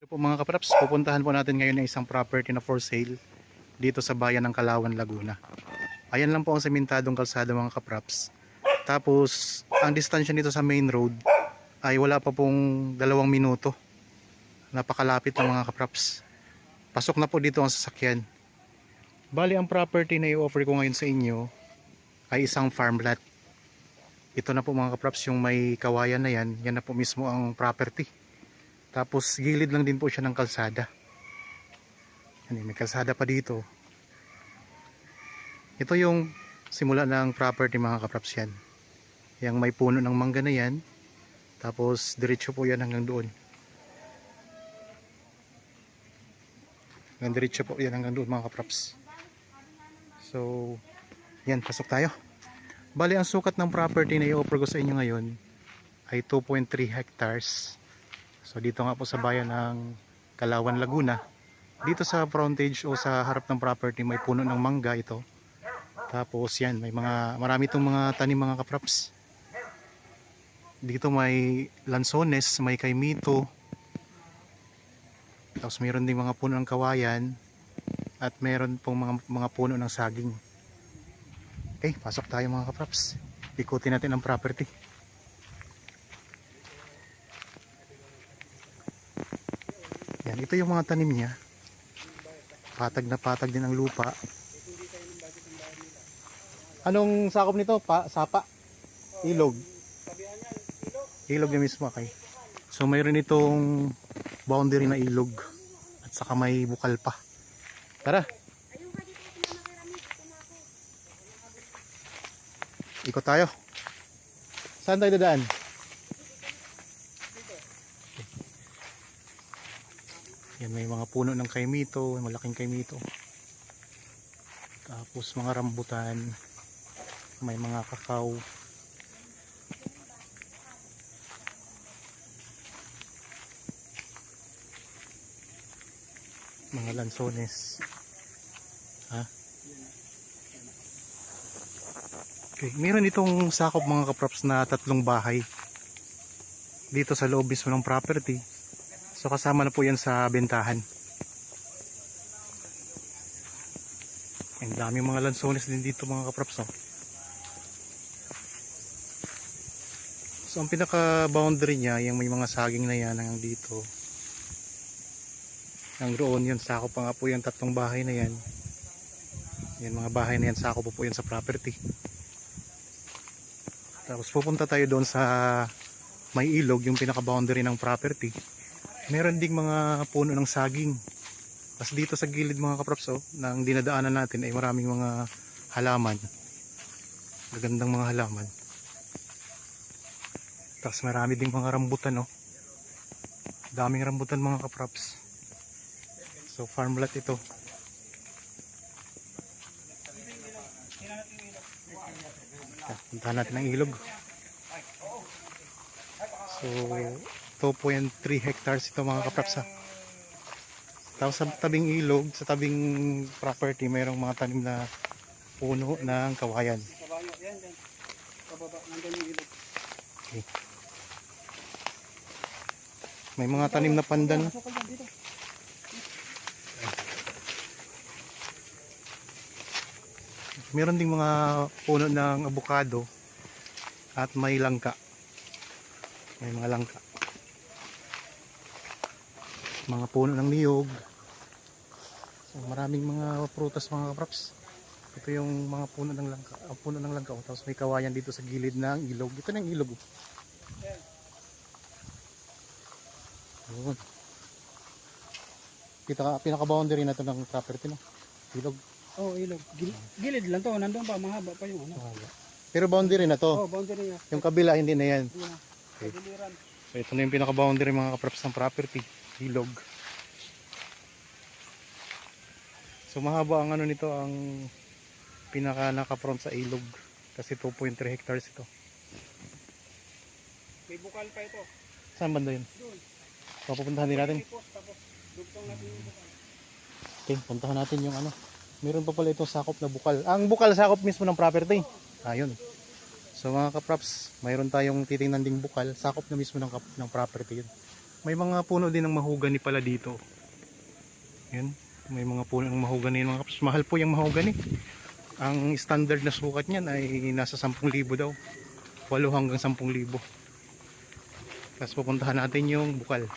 Po mga kapraps, pupuntahan po natin ngayon ng isang property na for sale dito sa bayan ng Kalawan, Laguna. Ayan lang po ang sementadong kalsada mga kapraps. Tapos ang distansya nito sa main road ay wala pa pong 2 minuto. Napakalapit ng mga kapraps. Pasok na po dito ang sasakyan. Bali ang property na i-offer ko ngayon sa inyo ay isang farmland. Ito na po mga kapraps, yung may kawayan na yan, yan na po mismo ang property. Tapos gilid lang din po siya ng kalsada. May kalsada pa dito. Ito yung simula ng property mga kapraps yan. Yang may puno ng mangga na yan. Tapos diretso po yan hanggang doon. Diretso po yan hanggang doon mga kapraps. So yan, pasok tayo. Bali ang sukat ng property na i-offer ko sa inyo ngayon ay 2.3 hectares. So dito nga po sa bayan ng Kalawan, Laguna. Dito sa frontage o sa harap ng property may puno ng mangga ito. Tapos yan, marami itong mga tanim mga kapraps. Dito may lansones, may kaimito. Tapos mayroon ding mga puno ng kawayan. At mayroon pong mga puno ng saging. Okay, pasok tayo mga kapraps. Ikutin natin ang property. Yan, ito yung mga tanim niya. Patag na patag din ang lupa. Anong sakop nito? Sapa? Ilog? Ilog na mismo, okay. So mayroon itong boundary na ilog. At saka may bukal pa. Tara! Ikot tayo. Saan tayo dadaan? Yan, may mga puno ng kaimito, malaking kaimito. Tapos mga rambutan, may mga kakao. Mga lansones. Ha? Okay, meron itong sakop mga kaprops na 3 bahay. Dito sa loob mismo ng property. So kasama na po yan sa bentahan. Ang daming mga lansones din dito mga kapraps. So ang pinaka boundary niya, yung may mga saging na yan hanggang dito. Ang roon yun, sakop pa nga po yung 3 bahay na yan. Yan mga bahay na yan, sakop po yan sa property. Tapos pupunta tayo doon sa may ilog, yung pinaka boundary ng property. Meron ding mga puno ng saging. Tapos dito sa gilid mga kapraps, nang dinadaanan natin ay maraming mga halaman. Magandang mga halaman. Tapos marami ding mga rambutan. Daming rambutan mga kapraps. So farmland ito. Puntahan natin ang ilog. So 2.3 hectares ito mga kapraps. Tapos sa tabing ilog, sa tabing property, mayroong mga tanim na puno ng kawayan. Okay. May mga tanim na pandan. Meron ding mga puno ng avocado at may langka. May mga langka. Mga puno ng niyog. So, maraming mga prutas mga kapraps. Ito yung mga puno ng langka, puno ng langka. Tapos may kawayan dito sa gilid ng ilog. Ito na yung ilog. Yun. Pinaka boundary na ito ng property, no? Ilog. Oh, ilog. Gilid lang to, nandoon pa, mahaba pa yung ano. Pero boundary na to. Oh, boundary na. Yung kabila hindi na yan. Yeah. Okay. So ito na yung pinaka boundary mga kapraps ng property. Ilog. So mahaba ang ano nito, ang pinaka naka-front sa ilog. Kasi 2.3 hectares ito. May bukal pa ito. Saan banda yun? Doon. So pupuntahan din natin. Tapos dugtong natin yung bukal. Okay, puntahan natin yung ano. Meron pa pala itong sakop na bukal. Ang bukal sakop mismo ng property. Ayun. So mga kaprops, mayroon tayong titingnan ding bukal. Sakop na mismo ng property yun. May mga puno din ng mahogany pala dito. Yan. May mga puno ng mahogany mga kapraps. Mahal po yung mahogany. Ang standard na sukat niyan ay nasa 10,000 daw. 8 hanggang 10,000. Tapos pupuntahan natin yung bukal.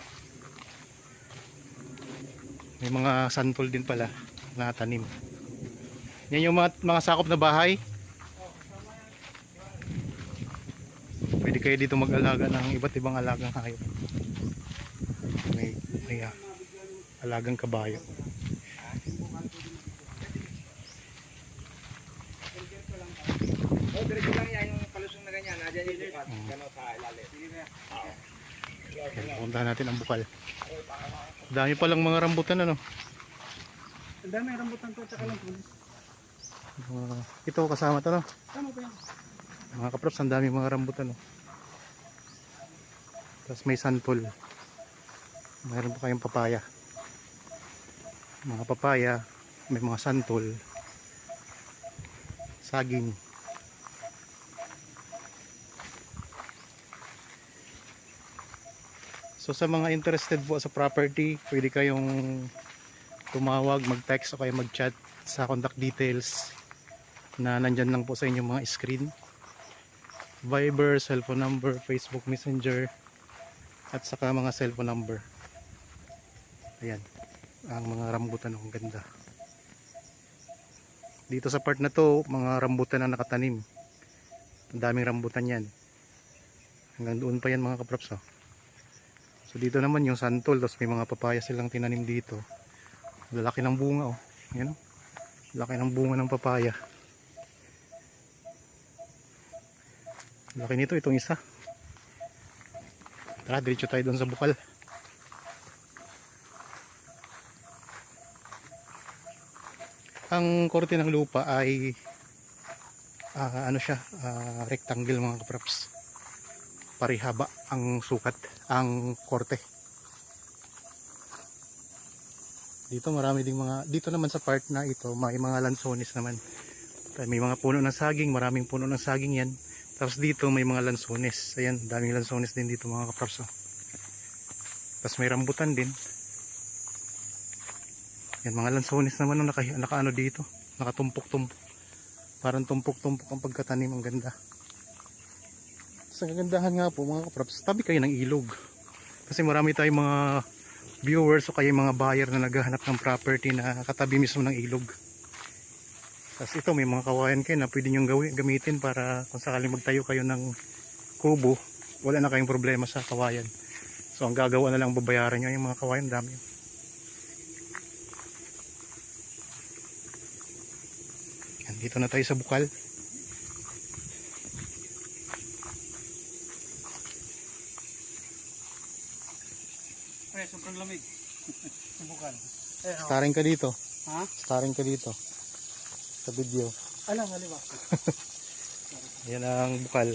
May mga santol din pala na tanim. Yan yung mga sakop na bahay. Pwede kayo dito mag-alaga ng iba't ibang alagang hayop. May alagang kabayo. Oh, diretso lang yan yung palusong na ganyan. Nadyan yung bukat. Gano'n sa ilalim. Okay, puntahan natin ang bukal. Dami palang mga rambutan ano. Ang dami rambutan to, tsaka lang pulis. Ito kasama to no. Tama ba yan? Mga kaprops, ang dami mga rambutan no. Tapos may santol. Mayroon pa kayong papaya. Mga papaya, may mga santol. Saging. So sa mga interested po sa property, pwede kayong tumawag, mag-text o kaya mag-chat sa contact details na nandyan lang po sa inyong mga screen. Viber, cellphone number, Facebook Messenger, at saka mga cellphone number. Ayan, ang mga rambutan, ang ganda. Dito sa part na to, mga rambutan ang nakatanim. Ang daming rambutan yan. Hanggang doon pa yan mga kaprops oh. So dito naman yung santol, tapos may mga papaya silang tinanim dito. Lalaki ng bunga oh. Ayan oh. Laki ng bunga ng papaya. Laki nito itong isa. Tara, diretso tayo doon sa bukal. Ang korte ng lupa ay ano siya, rectangle mga kaprops. Parihaba ang sukat, ang korte. Dito marami ding mga, dito naman sa part na ito, may mga lansones naman. May mga puno ng saging, maraming puno ng saging yan. Tapos dito may mga lansones. Ayan, daming lansones din dito mga kaprops. Oh. Tapos may rambutan din. Yan, mga lansones naman nung nakaano dito. Nakatumpok-tumpok. Parang tumpok-tumpok ang pagkatanim. Ang ganda. Sa kagandahan nga po mga kaprops, tabi kayo ng ilog. Kasi marami tayong mga viewers o kaya mga buyer na naghahanap ng property na katabi mismo ng ilog. Tapos ito may mga kawayan kayo na pwede nyo gamitin para kung sakaling magtayo kayo ng kubo, wala na kayong problema sa kawayan. So ang gagawa na lang babayaran nyo yung mga kawayan, dami. Yan, dito na tayo sa bukal. Ay, sobrang lamig. Subukan. Starring ka dito. Ha? Starring ka dito. Sa video. Alam, haliwa. Yan ang bukal.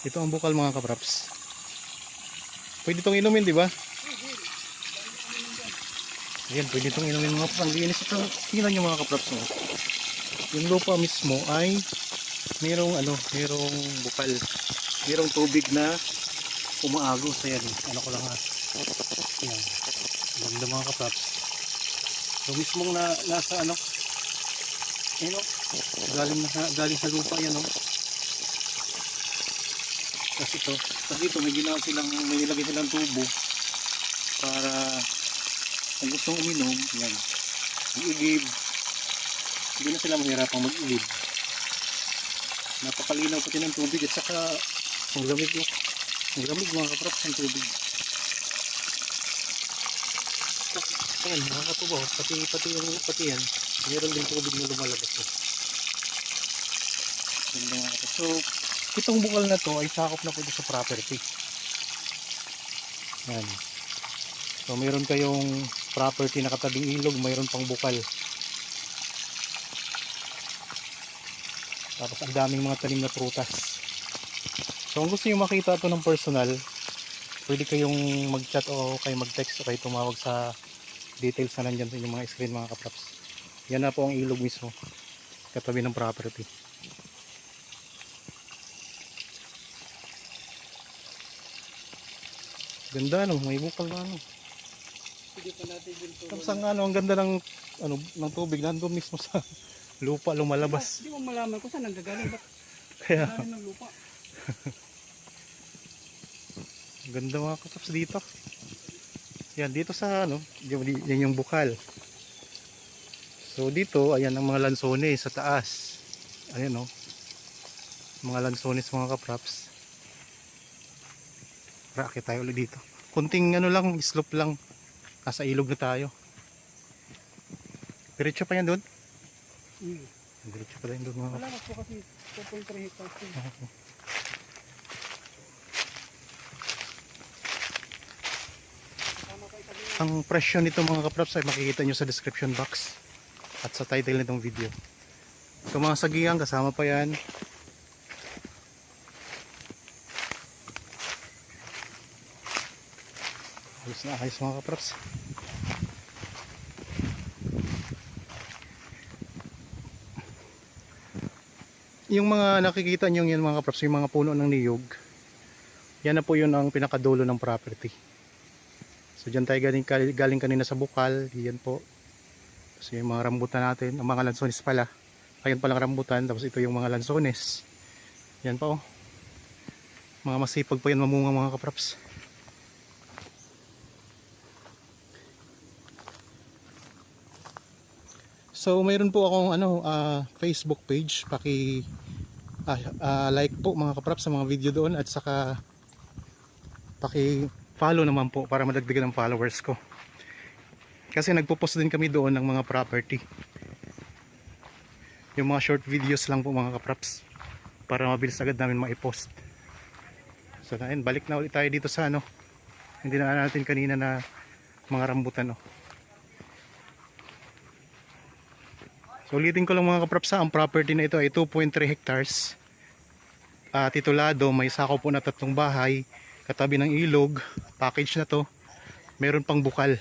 Ito ang bukal mga kaprops. Pwede itong inumin, di ba? Yan, pwede itong inumin mga kaprops. Ang linis ito. Tingnan nyo mga kaprops. No? Yung lupa mismo ay mayroong bukal. Mayroong tubig na umaagos. Ayan, ano ko lang ha. Ayan. Maganda mga kaprops. So mismong nasa ano, galing sa lupa yan oh. Tapos ito, tapos dito may ginawa silang, may nilagay silang tubo para kung gustong uminom, yan, mag-igib, hindi na sila mahirapang mag-igib. Napakalinaw pati ng tubig at saka ang lamig oh. Ang lamig mga kaprops ng tubig. Ayan, nakakatubaw, pati yan, meron din tubig na lumalabas eh. So, itong bukal na to ay sakop na po ito sa property. Yan. So, meron kayong property na katabing ilog, mayroon pang bukal. Tapos ang daming mga tanim na prutas. So, kung gusto nyo makita ito ng personal, pwede kayong mag-chat o kayo mag-text o kayo tumawag sa details na nandyan sa inyong mga screen mga kaprops. Yan na po ang ilog mismo katabi ng property. Ganda no, may bukal na ano. Sige pa natin din to. Tapos ang ganda ng tubig nandun mismo sa lupa lumalabas. Hindi mo malaman kung saan nanggagaling. Ba't Kaya lalim ng lupa? ganda mga kapaps dito. Yan dito sa ano, yan yung bukal. So dito ayan ang mga lansones sa taas. Ayan oh. Mga lansones mga kapaps. Raakit tayo ulit dito. Kunting ano lang, slope lang. Nasa ilog na tayo. Diretso pa yan doon? Diretso pa tayo doon mga Malakas po kasi 2.3 hectares. Ang presyo nito mga kapraps ay makikita nyo sa description box at sa title nitong video. Ito mga sagiang kasama pa yan. Ayos na ayos mga kapraps. Yung mga nakikita nyo yan mga kapraps, yung mga puno ng niyog, yan na po yun ang pinakadulo ng property. So dyan tayo galing kanina sa bukal, yan po. So yung mga rambutan natin, ang mga lansones pala. Ayun palang rambutan, tapos ito yung mga lansones. Yan po. Mga masipag po yan mamunga mga kapraps. So mayroon po akong Facebook page, like po mga kapraps sa mga video doon at saka follow naman po para madagdagan ng followers ko. Kasi nagpo-post din kami doon ng mga property. Yung mga short videos lang po mga kapraps para mabilis agad namin maipost. So ayun, balik na ulit tayo dito sa hindi na natin kanina na mga rambutan So ulitin ko lang mga kapraps, ang property na ito ay 2.3 hectares. Titulado, may sako po na 3 bahay, katabi ng ilog, package na to. Meron pang bukal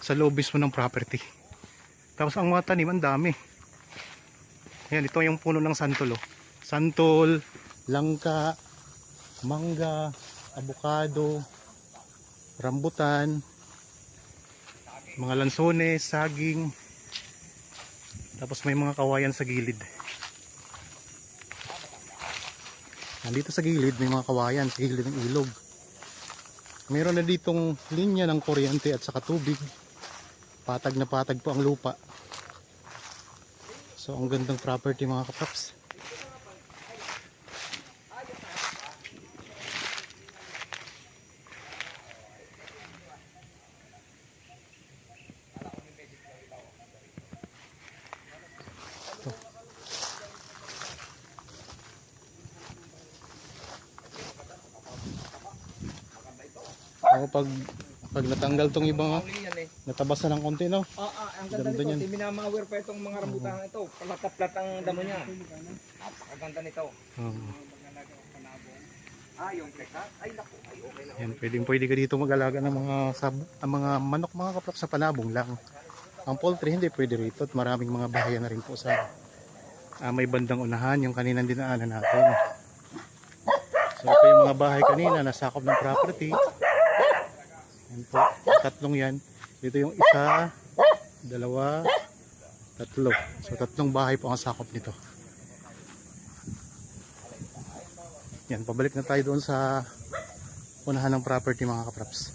sa loob mismo ng property. Tapos ang mga tanim, ang dami. Ayan, ito yung puno ng santol. Santol, langka, mangga, abukado, rambutan, mga lansones, saging. Tapos may mga kawayan sa gilid. Nandito sa gilid may mga kawayan sa gilid ng ilog. Meron na ditong linya ng kuryente at saka tubig. Patag na patag po ang lupa. So ang gandang property mga kapraps. Pag natanggal tong ibang natabas na ng konti no. Ang ganda Ganda nito. niyan. Hindi minamawir pa itong mga rambutan ito. Palatap-lat ang damo niya. Napakaganda nito. Yung teka. Ay naku. Ay okay na. Yan, pwede ka dito mag-alaga ng mga manok mga kapraps sa panabong lang. Ang poultry hindi pwede rito at maraming mga bahayan na rin po sa may bandang unahan yung kaninang dinaanan natin. So ito yung mga bahay kanina nasakop ng property. Yan po, 3 yan. Dito yung 1, 2, 3. So 3 bahay po ang sakop nito. Yan, pabalik na tayo doon sa unahan ng property mga kapraps.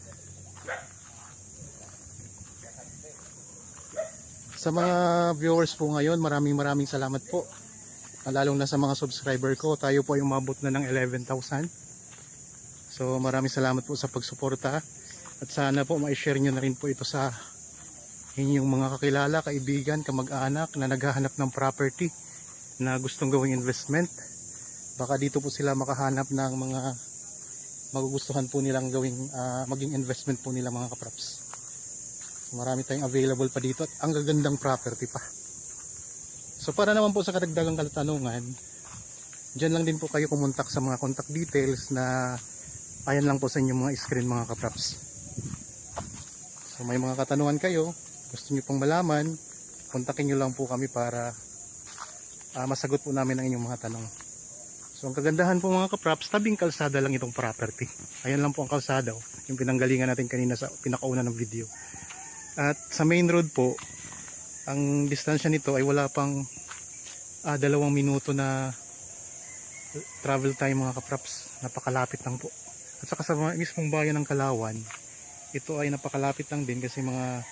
Sa mga viewers po ngayon, maraming salamat po. Lalong na sa mga subscriber ko, tayo po ay umabot na ng 11,000. So maraming salamat po sa pagsuporta. At sana po ma-share nyo na rin po ito sa inyong mga kakilala, kaibigan, kamag-anak na naghahanap ng property na gustong gawing investment. Baka dito po sila makahanap ng mga magugustuhan po nilang gawing maging investment po nila mga kapraps. So, marami tayong available pa dito at ang gagandang property pa. So para naman po sa karagdagang katanungan, dyan lang din po kayo kumontak sa mga contact details na ayan lang po sa inyong mga screen mga kapraps. So may mga katanungan kayo, gusto nyo pong malaman, kontakin nyo lang po kami para masagot po namin ang inyong mga tanong. So ang kagandahan po mga kapraps, tabing kalsada lang itong property. Ayan lang po ang kalsada. yung pinanggalingan natin kanina sa pinakauna ng video. At sa main road po, ang distansya nito ay wala pang 2 minuto na travel time mga kapraps. Napakalapit lang po. At saka sa mismong bayan ng Kalawan, ito ay napakalapit lang din kasi mga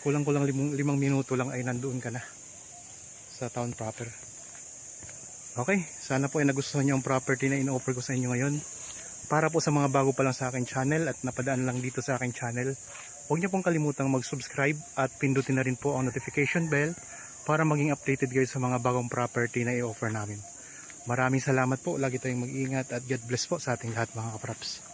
kulang-kulang 5 minuto lang ay nandoon ka na sa town proper. Okay, sana po ay nagustuhan niyo ang property na in-offer ko sa inyo ngayon. Para po sa mga bago pa lang sa aking channel at napadaan lang dito sa aking channel, huwag niyo pong kalimutang mag-subscribe at pindutin na rin po ang notification bell para maging updated kayo sa mga bagong property na i-offer namin. Maraming salamat po, lagi tayong mag-iingat at God bless po sa ating lahat mga kapraps.